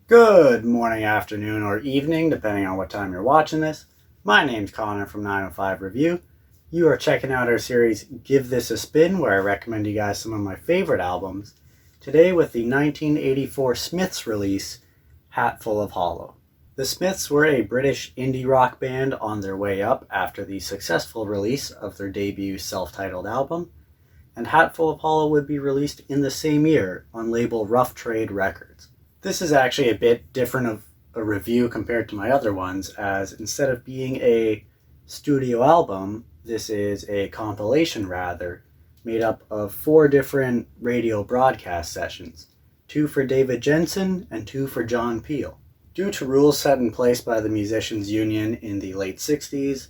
Good morning, afternoon, or evening, depending on what time you're watching this. My name's Connor from 905 Review. You are checking out our series Give This a Spin, where I recommend you guys some of my favorite albums. Today with the 1984 Smiths release, Hatful of Hollow. The Smiths were a British indie rock band on their way up after the successful release of their debut self-titled album, and Hatful of Hollow would be released in the same year on label Rough Trade Records. This is actually a bit different of a review compared to my other ones, as instead of being a studio album, this is a compilation rather, made up of 4 different radio broadcast sessions, 2 for David Jensen and 2 for John Peel. Due to rules set in place by the Musicians Union in the late 60s,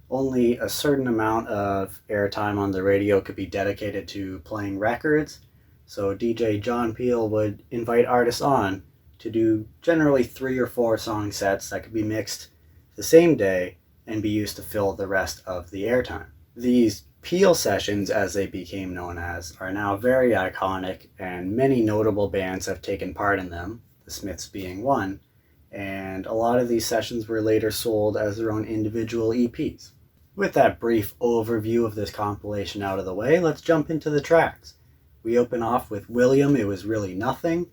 only a certain amount of airtime on the radio could be dedicated to playing records, so DJ John Peel would invite artists on to do generally 3 or 4 song sets that could be mixed the same day and be used to fill the rest of the airtime. These Peel sessions, as they became known as, are now very iconic, and many notable bands have taken part in them, the Smiths being one, and a lot of these sessions were later sold as their own individual EPs. With that brief overview of this compilation out of the way, let's jump into the tracks. We open off with William, It Was Really Nothing,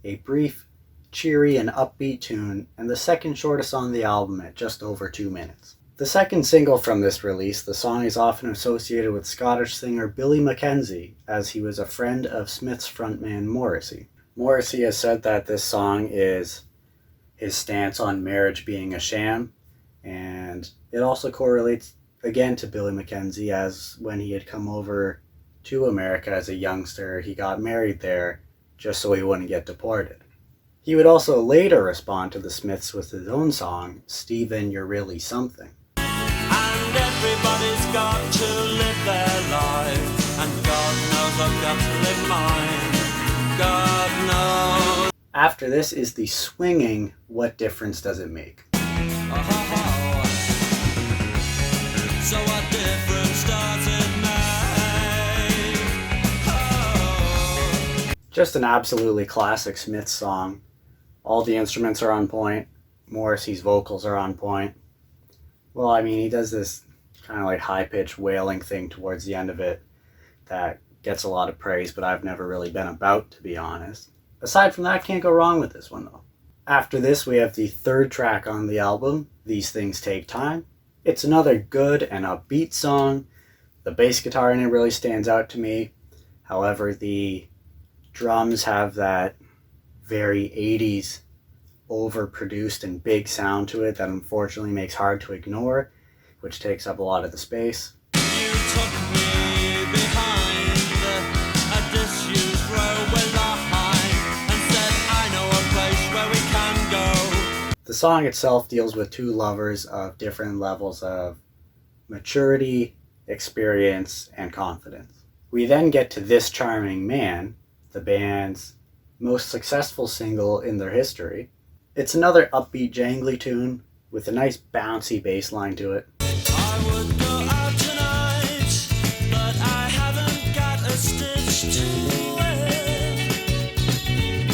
a brief, cheery, and upbeat tune, and the second shortest on the album at just over 2 minutes. The second single from this release, the song is often associated with Scottish singer Billy Mackenzie, as he was a friend of Smith's frontman Morrissey. Morrissey has said that this song is his stance on marriage being a sham, and it also correlates again to Billy Mackenzie, as when he had come over to America as a youngster, he got married there just so he wouldn't get deported. He would also later respond to the Smiths with his own song, Stephen, You're Really Something. And everybody's got to live their life, and God knows I've got to live mine. God knows. After this is the swinging What Difference Does It Make? So what difference does it make? Oh. Just an absolutely classic Smiths song. All the instruments are on point. Morrissey's vocals are on point. Well, I mean, he does this kind of like high-pitched wailing thing towards the end of it that gets a lot of praise, but I've never really been about, to be honest. Aside from that, can't go wrong with this one, though. After this, we have the third track on the album, These Things Take Time. It's another good and upbeat song. The bass guitar in it really stands out to me. However, the drums have that very 80s overproduced and big sound to it that unfortunately makes hard to ignore, which takes up a lot of the space. You took me behind a disused railway line and said, I know a place where we can go. The song itself deals with 2 lovers of different levels of maturity, experience, and confidence. We then get to This Charming Man, the band's most successful single in their history. It's another upbeat, jangly tune with a nice bouncy bass line to it. I would go out tonight, but I haven't got a stitch to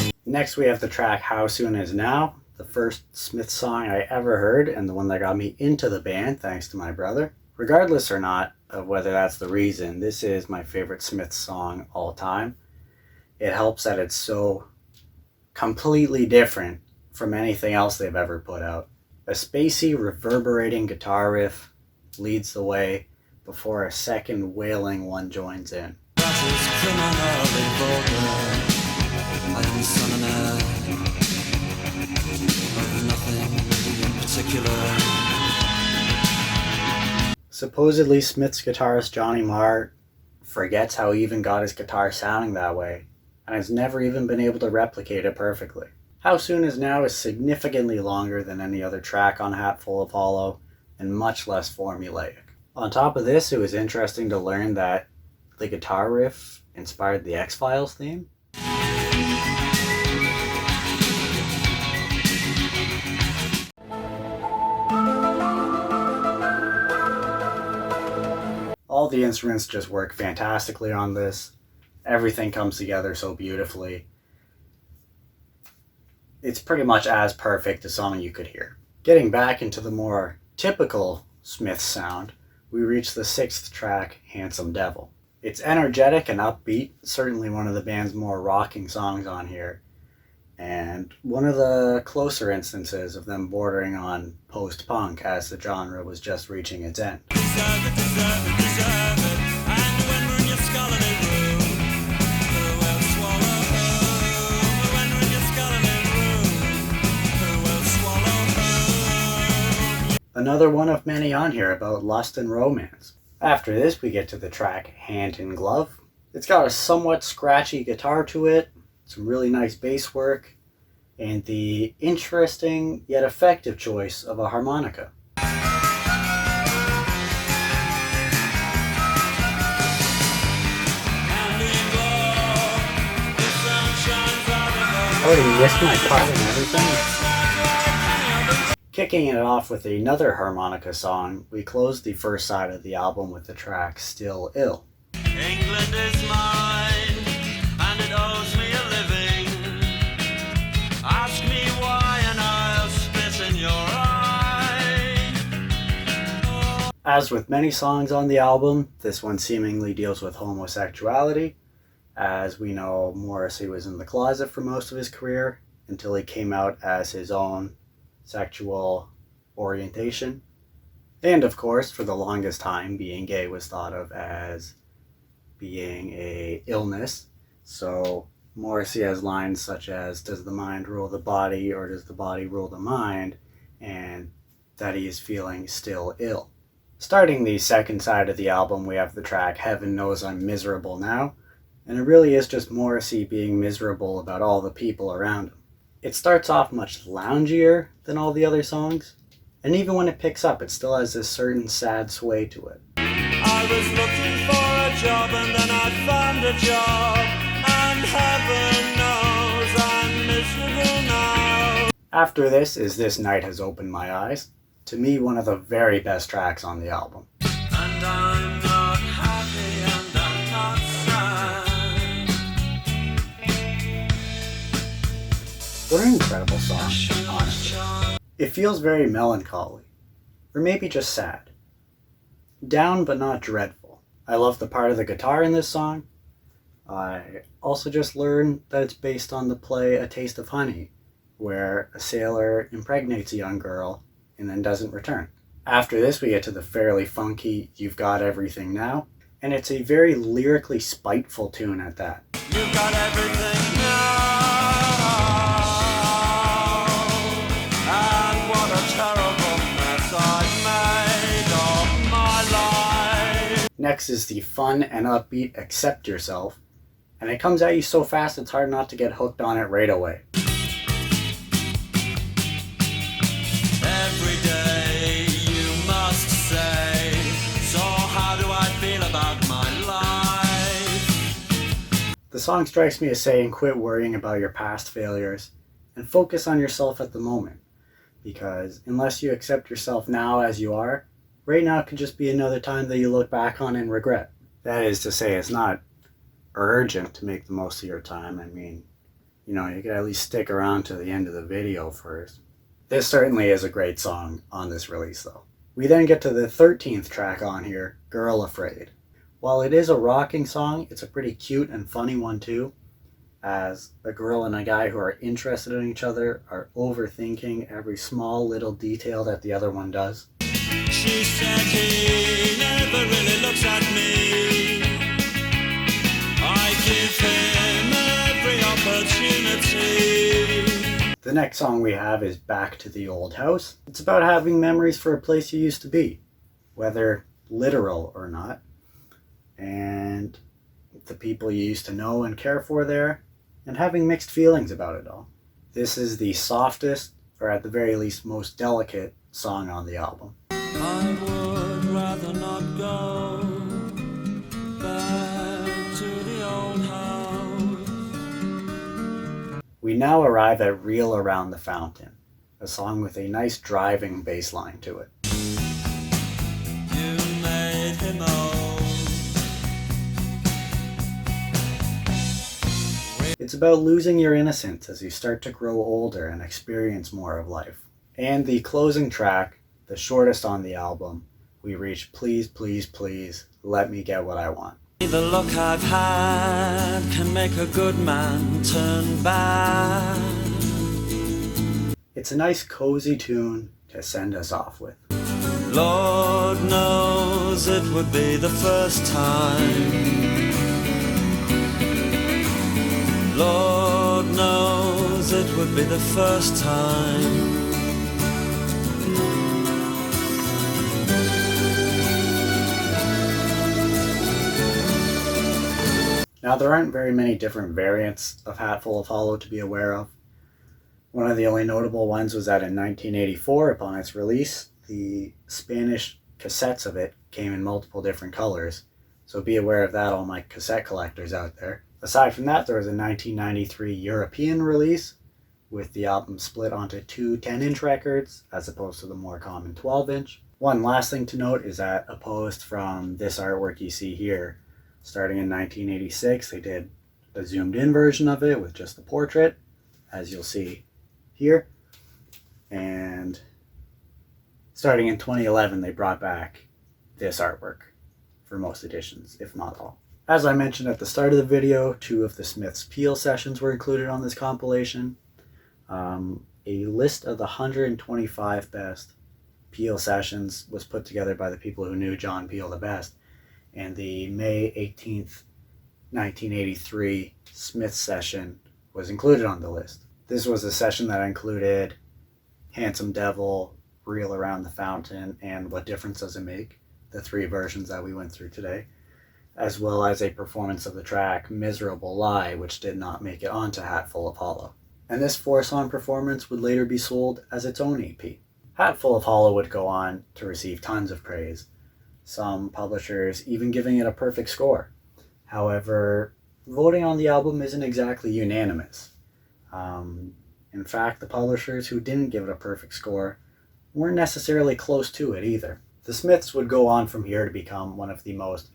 it. Next we have the track How Soon Is Now, the first Smith song I ever heard and the one that got me into the band thanks to my brother. Regardless or not of whether that's the reason, this is my favorite Smith song all time. It helps that it's so completely different from anything else they've ever put out. A spacey, reverberating guitar riff leads the way before a second wailing one joins in. That is criminally vulgar. I am son and heir of nothing in particular. Supposedly, Smith's guitarist Johnny Marr forgets how he even got his guitar sounding that way, and has never even been able to replicate it perfectly. How Soon Is Now is significantly longer than any other track on Hatful of Hollow, and much less formulaic. On top of this, it was interesting to learn that the guitar riff inspired the X-Files theme. All the instruments just work fantastically on this. Everything comes together so beautifully. It's pretty much as perfect a song you could hear. Getting back into the more typical Smith sound, we reach the 6th track, Handsome Devil. It's energetic and upbeat, certainly one of the band's more rocking songs on here, and one of the closer instances of them bordering on post-punk as the genre was just reaching its end. Another one of many on here about lust and romance. After this, we get to the track Hand in Glove. It's got a somewhat scratchy guitar to it, some really nice bass work, and the interesting yet effective choice of a harmonica. Oh, you missed my part and everything? Kicking it off with another harmonica song, we close the first side of the album with the track Still Ill. England is mine, and it owes me a living. Ask me why, and I'll spit in your eye. As with many songs on the album, this one seemingly deals with homosexuality. As we know, Morrissey was in the closet for most of his career until he came out as his own sexual orientation. And of course, for the longest time, being gay was thought of as being a illness. So Morrissey has lines such as, does the mind rule the body, or does the body rule the mind? And that he is feeling still ill. Starting the second side of the album, we have the track Heaven Knows I'm Miserable Now. And it really is just Morrissey being miserable about all the people around him. It starts off much loungier than all the other songs, and even when it picks up, it still has this certain sad sway to it. I was looking for a job and then I found a job, and heaven knows I'm miserable now. After this is This Night Has Opened My Eyes, to me one of the very best tracks on the album. And I'm not happy and I'm not sad. What an incredible song, honestly. It feels very melancholy, or maybe just sad. Down but not dreadful. I love the part of the guitar in this song. I also just learned that it's based on the play A Taste of Honey, where a sailor impregnates a young girl and then doesn't return. After this, we get to the fairly funky You've Got Everything Now, and it's a very lyrically spiteful tune at that. You've got everything now, and what a terrible mess I've made of my life. Next is the fun and upbeat Accept Yourself, and it comes at you so fast it's hard not to get hooked on it right away. Every day you must say, so how do I feel about my life? The song strikes me as saying quit worrying about your past failures and focus on yourself at the moment, because unless you accept yourself now as you are, right now could just be another time that you look back on and regret. That is to say, it's not urgent to make the most of your time. I mean, you could at least stick around to the end of the video first. This certainly is a great song on this release though. We then get to the 13th track on here, Girl Afraid. While it is a rocking song, it's a pretty cute and funny one too, as a girl and a guy who are interested in each other are overthinking every small little detail that the other one does. She said he never really looks at me. I give him every opportunity. The next song we have is Back to the Old House. It's about having memories for a place you used to be, whether literal or not, and the people you used to know and care for there, and having mixed feelings about it all. This is the softest, or at the very least most delicate, song on the album. I would rather not go back to the old house. We now arrive at Reel Around the Fountain, a song with a nice driving bass line to it. You made him old. It's about losing your innocence as you start to grow older and experience more of life. And the closing track, the shortest on the album, we reach Please, Please, Please, Let Me Get What I Want. The look I've had can make a good man turn bad. It's a nice cozy tune to send us off with. Lord knows it would be the first time. Lord knows it would be the first time. Now, there aren't very many different variants of Hatful of Hollow to be aware of. One of the only notable ones was that in 1984, upon its release, the Spanish cassettes of it came in multiple different colors. So be aware of that, all my cassette collectors out there. Aside from that, there was a 1993 European release with the album split onto two 10-inch records as opposed to the more common 12-inch. One last thing to note is that opposed from this artwork you see here, starting in 1986, they did a zoomed in version of it with just the portrait, as you'll see here. And starting in 2011, they brought back this artwork for most editions, if not all. As I mentioned at the start of the video, 2 of the Smiths' Peel sessions were included on this compilation. A list of the 125 best Peel sessions was put together by the people who knew John Peel the best, and the May 18th, 1983 Smiths session was included on the list. This was a session that included Handsome Devil, Reel Around the Fountain, and What Difference Does It Make, the 3 versions that we went through today, as well as a performance of the track Miserable Lie, which did not make it onto Hatful of Hollow. And this 4-song performance would later be sold as its own EP. Hatful of Hollow would go on to receive tons of praise, some publishers even giving it a perfect score. However, voting on the album isn't exactly unanimous. In fact, the publishers who didn't give it a perfect score weren't necessarily close to it either. The Smiths would go on from here to become one of the most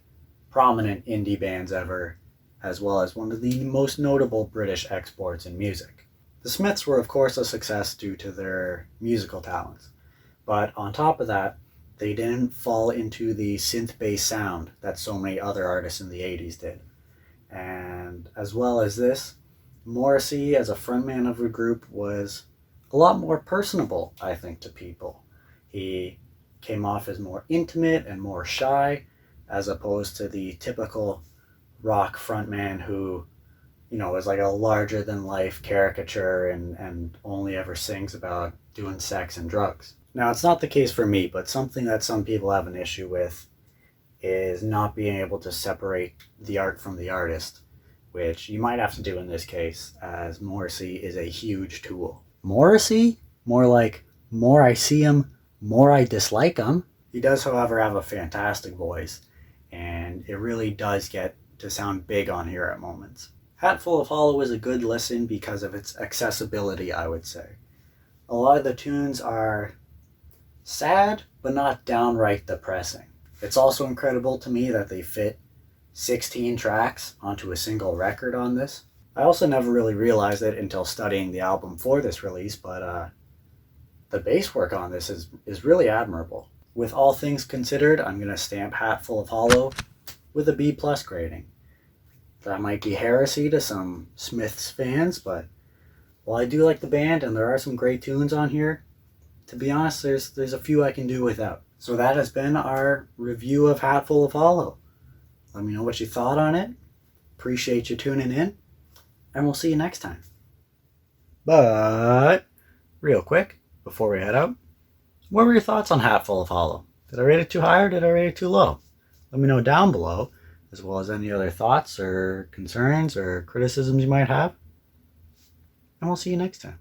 prominent indie bands ever, as well as one of the most notable British exports in music. The Smiths were of course a success due to their musical talents, but on top of that, they didn't fall into the synth-based sound that so many other artists in the 80s did. And as well as this, Morrissey as a frontman of the group was a lot more personable, I think, to people. He came off as more intimate and more shy, as opposed to the typical rock frontman who, is like a larger-than-life caricature and only ever sings about doing sex and drugs. Now, it's not the case for me, but something that some people have an issue with is not being able to separate the art from the artist, which you might have to do in this case, as Morrissey is a huge tool. Morrissey? More like, more I see him, more I dislike him. He does, however, have a fantastic voice, and it really does get to sound big on here at moments. Hatful of Hollow is a good listen because of its accessibility, I would say. A lot of the tunes are sad, but not downright depressing. It's also incredible to me that they fit 16 tracks onto a single record on this. I also never really realized it until studying the album for this release, but the bass work on this is really admirable. With all things considered, I'm going to stamp Hatful of Hollow with a B+ grading. That might be heresy to some Smiths fans, but while I do like the band and there are some great tunes on here, to be honest, there's a few I can do without. So that has been our review of Hatful of Hollow. Let me know what you thought on it. Appreciate you tuning in, and we'll see you next time. But, real quick, before we head out, what were your thoughts on Hatful of Hollow? Did I rate it too high or did I rate it too low? Let me know down below, as well as any other thoughts or concerns or criticisms you might have. And we'll see you next time.